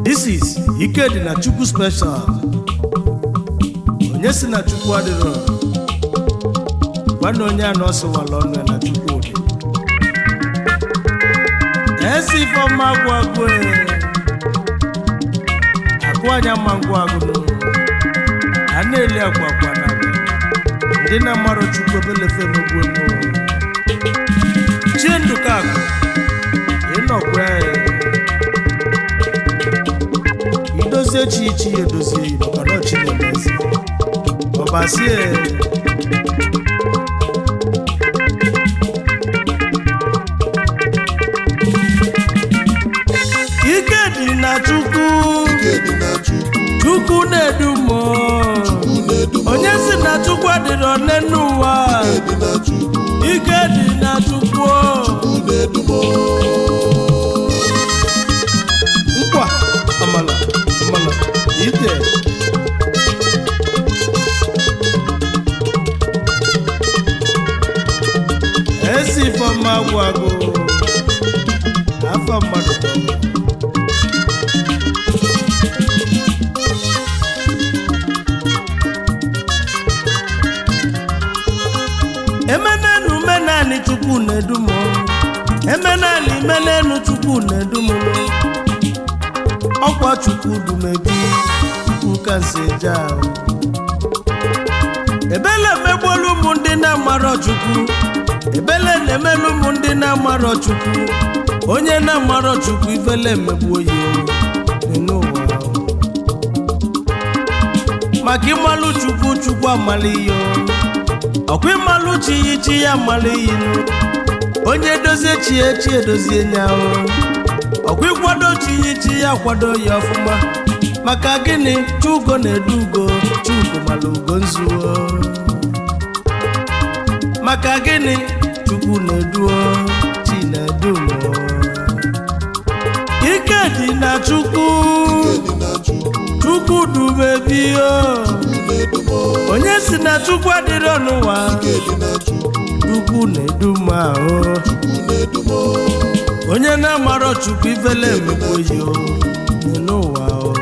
This is Ikedi na Chukwu special. Onye si na Chukwu adịrọ. Gwana onye anọ sịwala ọnụ na Chukwu dị. Esi ifeọma agwụ agwụ agwụ anya mma ngwụ agwụ a na-eli agwa agwa na agwa. Ndị na-amarụ Chukwu ebelefe emegbu enu. Chienduka agwụ ịnọkwa ya. Idozie chi edozie maka na chi na-emezi. Ọbasie Ikedi na Chukwu, Chukwu na-edumo. Onye si na Chukwu adịrọ n'enu ụwa. Ikedi na Chukwu, nkwa amala ite esi fọma agwagụ afọ mmadụ emenenu menani Chukwu na-edumo. Emenani menenu Chukwu na-edumo. Ọkwa Chukwu dumebi Chukwu nse jao. Ebele megbolu ụmụ ndị na-amarọ Chukwu. Ebele na-emelu ụmụ ndị na-amarọ Chukwu. Onye na-amarọ Chukwu ifele emegbuo ya n'ụwa. Maka ịmalụ Chukwu Chukwu amali ya. Ọkwa ịmalụ chi ya amali ya. Onye edozie chi edozie nya. Ọkwa ịkwado chi ya kwado ya ọfụma. Maka gịnị Chukwu na-edu ugo Chukwu mara ugo nzuo. Maka gịnị Chukwu na-edu chi na-edu mo. Ikedi na Chukwu, Chukwu dumebi o. Onye si na Chukwu adịrọ n'ụwa. Chukwu na-edu m ahụ. Onye na-amarọ Chukwu ifele emegbu yo n'ụwa o.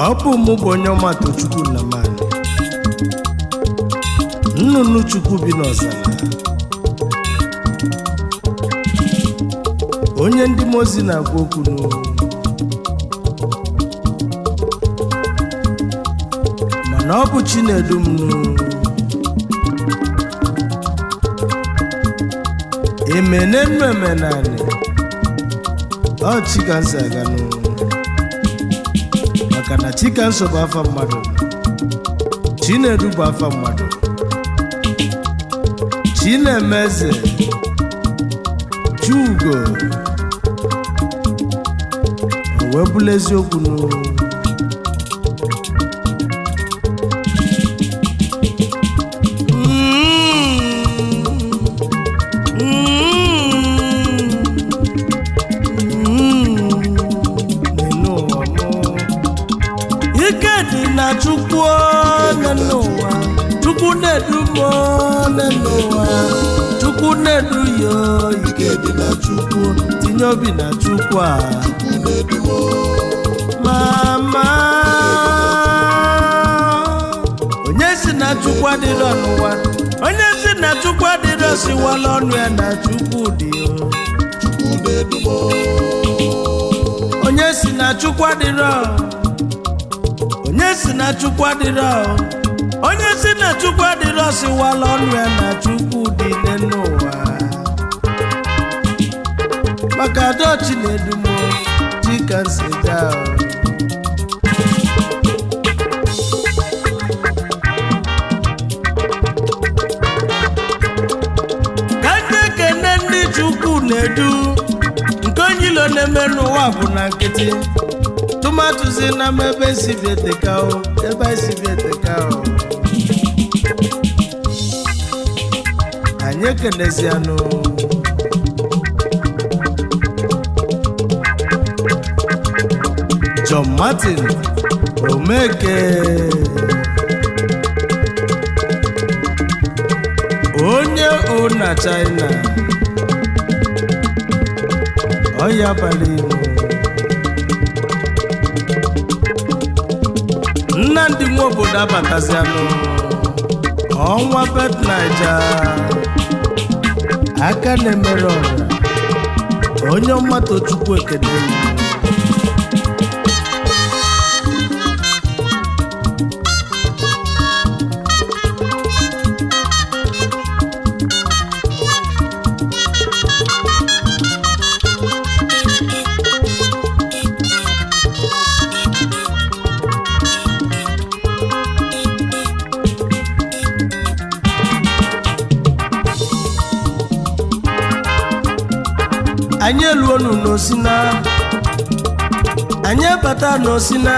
Ọ bụ mụ bụ onye ọmatụ Chukwu na mmadụ. Nnụnụ Chukwu bi n'ọzara. Onye ndị mozi na-agwa okwu n'olu. Mana ọ bụ Chi na-edu m n'olu. Emenenu emenani ọ Chikanso aga n'ụlọ. Maka na Chikanso bụ afa mmadụ. Chinedu bụ afa mmadụ. Chinemeze Chugo o wee bụla eziokwu n'ụlọ. Na Chukwu n'ụwa. Chukwu na-edu mo n'ụwa. Chukwu na-edu yo. Ikedi na Chukwu tinye obi na Chukwu a. Mama onye si na Chukwu adịrọ n'ụwa. Onye si na Chukwu adịrọ siwala ọnụ ya na Chukwu dị yo. Onye si na Chukwu adịrọ. Onye si na Chukwu adịrọ. Onye si na Chukwu adịrọ siwala ọnụ ya na Chukwu dị n'ụwa. Maka Chi na-edu m Chikanso jao. Ka ndị ekene ndị Chukwu na-edu. Nke onye ilo na-eme n'ụwa bụ na nkịtị. Tụmatụzi na ebe si vieteka o. Ebe si vieteka o. Anyị ekenezianụ. John Martin Omeke onye o na China ọya abalị Nnamdi nwa obodo abatazianụ ọnwa bet Naija aka na-emere ọra onye ọma Tochukwu ekene anyị eluonu n'Osina anyị bata n'Osina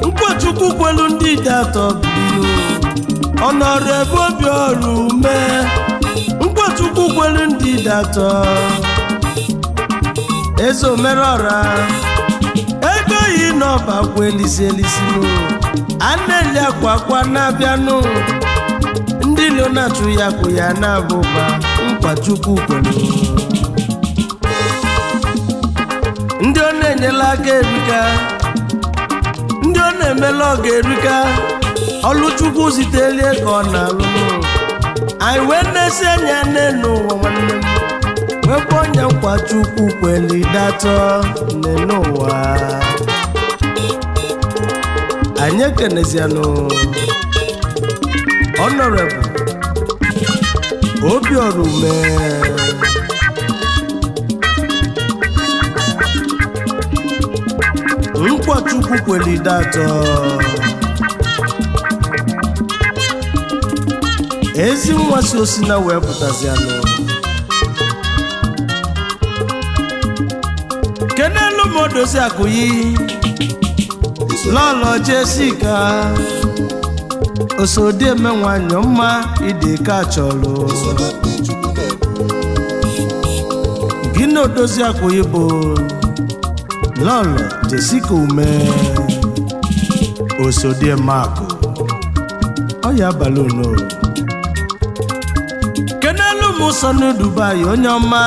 Mkpochukwu kwelu ndị ide atọ bilu Honorable Obiọra Mkpochukwu kwelu ndị ide atọ eze omerọra ego yi n'ọba kwa eliselisilu aneli akwa na-abịanụ ndị ilo na-achụ ya kwụ ya na-abụba Mkpochukwu kwelu ndị ọ na-enyela aka erika ndị ọ na-emela ọga erika Ọlụchukwu zitelie ka ọ na-alụ anyị wee na-esi anya n'ụwa nwanne m wekwa onye Mkpochukwu kweli datọ n'ụwa anyị ekenezianụ Honorable Obiọra Mkpochukwu kweli datọ ezi nwa si Osina wee pụtazianụ kenelu m odozi akụyi lọlọ Jessica osodieme nwanyị ọma ideka chọlụ gị na odozi akụyi bụ lọlọ Jessica osodieme akụ ọya balụno kenelu m sọ na Dubai onye ọma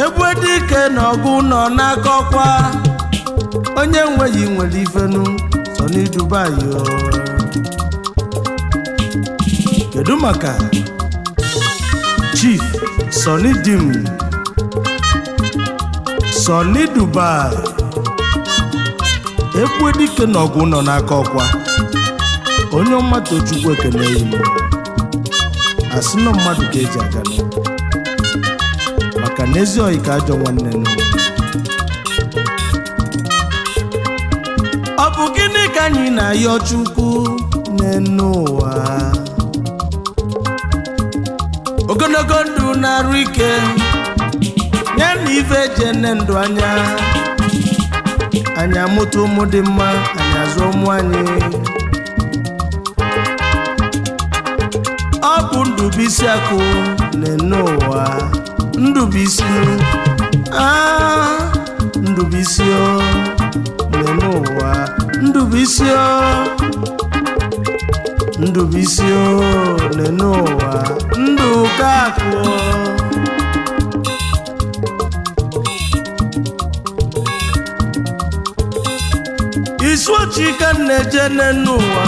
egwe dike na ọgụ nọ n'aka ọkwa onye nweghị nwere ifenu sọ na Dubai kedu maka Chief Sonny Dim Sonny Dubai egwe dike na ọgụ nọ n'aka ọkwa onye ọma Tochukwu ekene imo asị na mmadụ ka eji aga maka na ezi oyi ka ajọ nwanne nụ ọ bụ gịnị ka anyị na-ayọ Chukwu n'enu ụwa ogologo ndụ na-arụ ike ya na ife eji ene ndụ anya amụta ụmụ dị mma anyị azụ ụmụ anyị ọ bụ Ndubuisi akụ n'enu ụwa Ndubuisi Ndubuisi n'enu ụwa Ndubuisi n'enu ụwa Nduka akụ Isuochi ka na-eje n'enu ụwa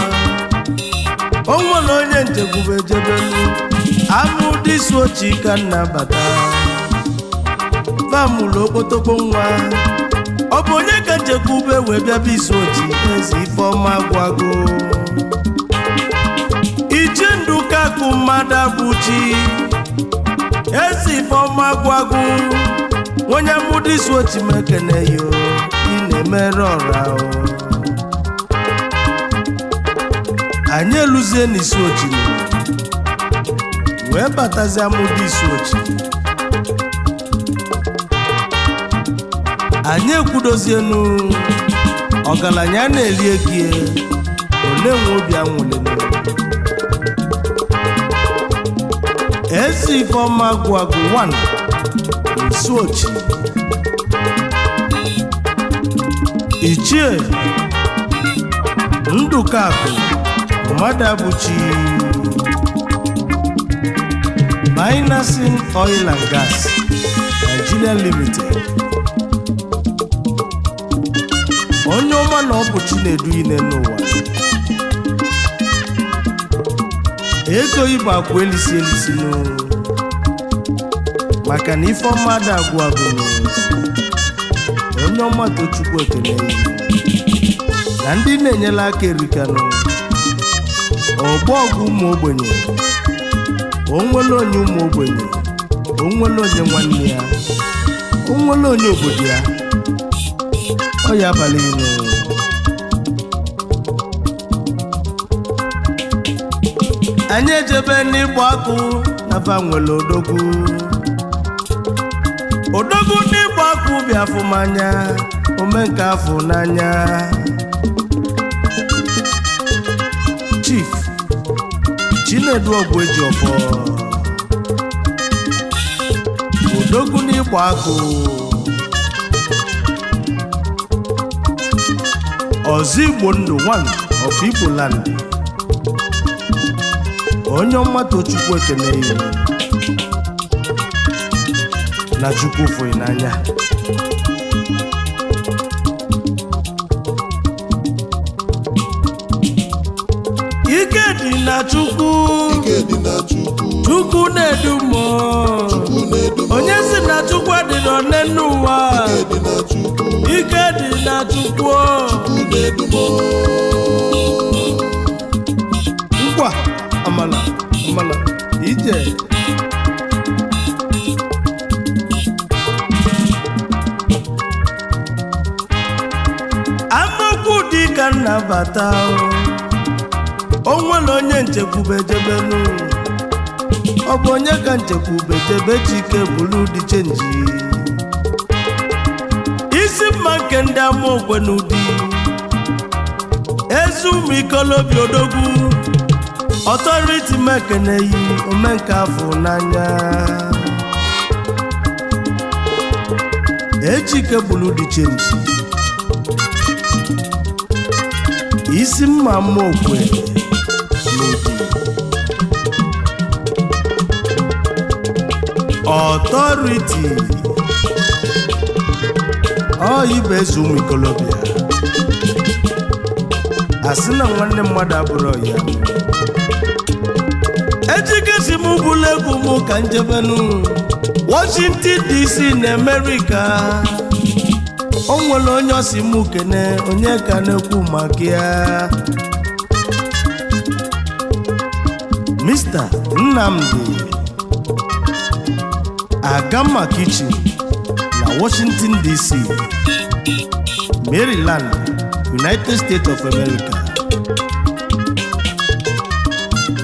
o nwere onye nchekwube ejebelu amụ dị Isuochi ka nnabata famụlụ okpotokpo nwa ọ bụ onye ka nchekwube wee bịaba Isuochi eze Ifeọma gwago iji Nduka akụ mmadụ abụchi eze Ifeọma gwago onye amụdị Isuochi mekene yo ị na-emere ọra anyị eluzie n'Isuochi wee batazie amụdị Isuochi anyị ekwudozienu ọgaranya na-eli ego ole nwe obi anwụlenu ezi Ifeọma gụagụ 1 Isuochi Ichie Nduka akụ mmadụ abụchi Financing Oil and Gas Nigeria Limited. Onye ọma na ọ bụ Chinedu ine n'ụwa. Ego ibe akwa elisi elisi nụ maka na ife ọma ada agwụ agwụ nụ. Onye ọma Tochukwu ekele na ndị na-enyela aka erika nụ. Ọgbọ ọgụ ụmụ ogbenye, onwere onye ụmụ ogbenye, onwere onye nwanne ya, onwere onye obodo ya. Ọ ya abalị ino anyị ejebe n'ịgba akụ na vanwere odogwu n'ịgba akụ bịa afụmanya omenka afụ n'anya. Chief Chinedu Ogbuejiofọ odogwu n'ịgba akụ. Ozigbo Ndụ one of Igbo land. Onye ọma Tochukwu ekele iwu na Chukwu fụrụ n'anya. Ike dị na Chukwu, Chukwu na-edu mmụọ. Onye si na Chukwu adịrọ n'elu ụwa. Ike dị na Chukwu, ngwa amala ije. Amaokwu dị ka nnabata o nwere onye nchekwube jebenu. Ọ bụ onye ka nchekwube jebe Chike bụrụ dị chenji. Isi mma nke ndị amaokwe n'ụdị ezi ụmụ ikolobi odogwu. Authority mekene yi omenka afọ n'anya. Echike bụrụ dị chenji. Isi mma amaokwe n'ụdị Authority ọ ibe ezi ụmụ ikolobịa. Asị na nwanne mmadụ abụrụ ya. Echike si m bụla egwu m ka njebenu Washington DC na America. O nwere onye osi m kene onye ka na-ekwu maka ya. Mr. Nnamdi Agama Kitchen na Washington DC, Maryland, United States of America.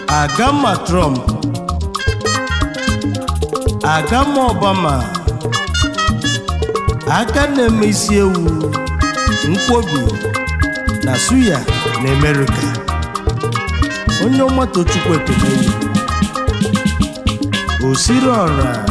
Agama Trump, Agama Obama, aka na-eme isi ewu nkwobi na suya na America. Onye ọma Tochukwu ekele osiri ọra.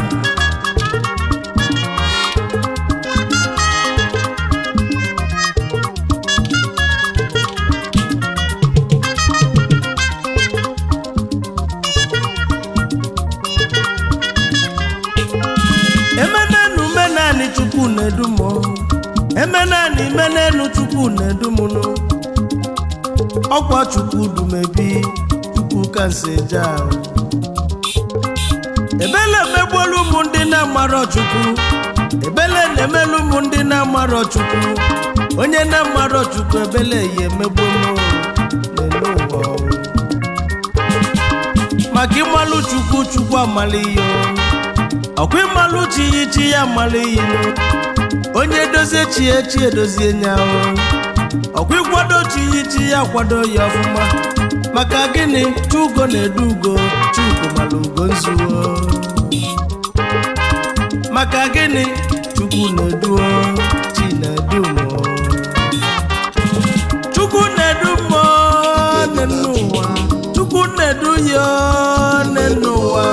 Chukwu na-edumo emenenu Chukwu na-edumuno. Ọkwa Chukwu dumebi Chukwu ka nseja. Ebele megbuolu ụmụ ndị na-amarọ Chukwu. Ebele na-emelu ụmụ ndị na-amarọ Chukwu. Onye na-amarọ Chukwu ebele ya emegbuolu n'elu ụwa. Maka ịmalụ Chukwu amali iyo. Ọkwa ịmalụ chi ya amali iyo. Onye dozie chi edozie nya. Ọkwa ịkwado chi ya kwado ya ọfụma. Maka gịnị Chugo na-edu ugo, Chugo malụ ugo nzuo. Maka gịnị Chukwu na-edu chi na-edu mmụọ. Chukwu na-edu mmụọ n'ụwa. Chukwu na-edu ya n'ụwa.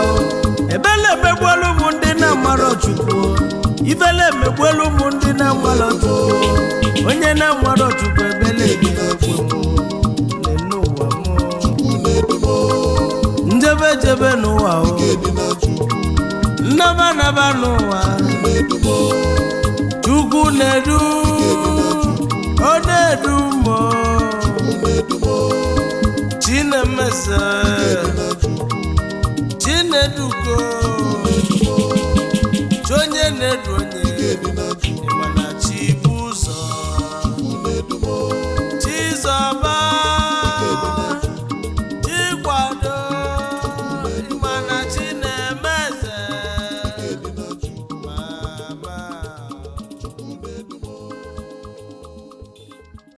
Ebele megbuolu ụmụ ndị na-amarọ Chukwu. Ifele megbuolu ụmụ ndị na-amarọ Chukwu. Onye na-amarọ Chukwu ebele ga-ekwu n'ụwa mụ. Njebe n'ụwa o. nnaba naba n'ụwa Chukwu na-edu ọ na-edu mo Chinemeze Chinedugo